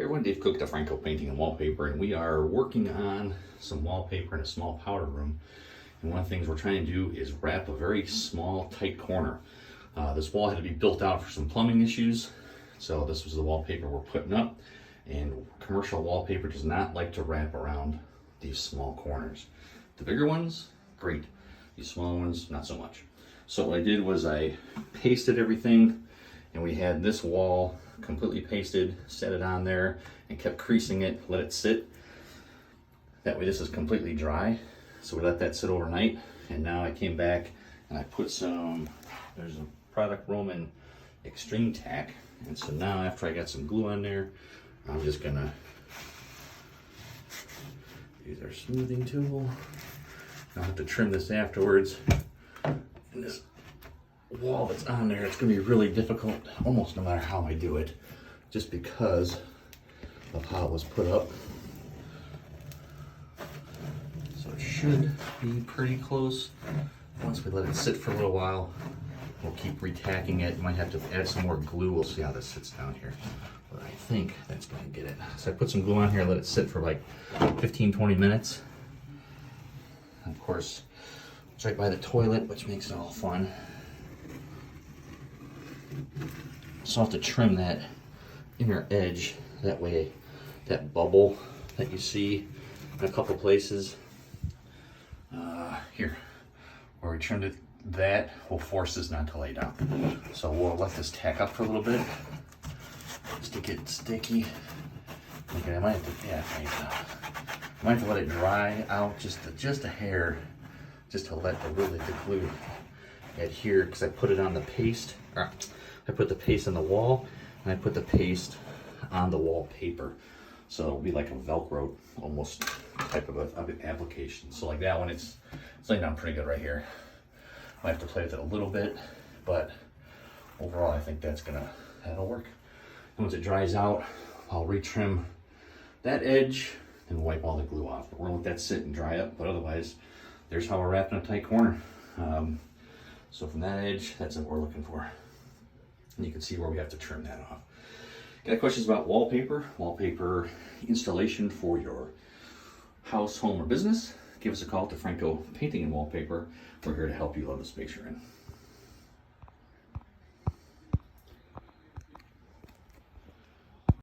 Hey everyone, Dave Cook, D'Franco Painting and Wallpaper, and we are working on some wallpaper in a small powder room. And one of the things we're trying to do is wrap a very small, tight corner. This wall had to be built out for some plumbing issues, so this was the wallpaper we're putting up. And commercial wallpaper does not like to wrap around these small corners. The bigger ones, great. These small ones, not so much. So what I did was I pasted everything, and we had this wall completely pasted, set it on there, and kept creasing it, let it sit. That way this is completely dry. So we let that sit overnight, and now I came back and I put some, there's a product, Roman Extreme Tack. And so now after I got some glue on there, I'm just gonna use our smoothing tool. I'll have to trim this afterwards. And this wall that's on there, it's gonna be really difficult almost no matter how I do it, just because of how it was put up. So it should be pretty close. Once we let it sit for a little while, we'll keep retacking it. Might have to add some more glue. We'll see how this sits down here, but I think that's gonna get it. So I put some glue on here, let it sit for like 15-20 minutes. And of course, it's right by the toilet, which makes it all fun. So I'll have to trim that inner edge, that way that bubble that you see in a couple places, here, where we trimmed it, that will force this not to lay down. So we'll let this tack up for a little bit, just to get sticky. Okay, I might have to, yeah, I might have to let it dry out just a hair, just to let the glue adhere, because I put it on the paste. I put the paste on the wall, and I put the paste on the wallpaper. So it'll be like a Velcro almost type of an application. So like that one, it's laying down pretty good right here. Might have to play with it a little bit, but overall I think that'll work. And once it dries out, I'll retrim that edge and wipe all the glue off. But we're gonna let that sit and dry up, but otherwise, there's how we're wrapping a tight corner. So from that edge, that's what we're looking for. And you can see where we have to trim that off. Got questions about wallpaper installation for your house, home, or business? Give us a call at D'Franco Painting and Wallpaper. We're here to help you love the space you're in.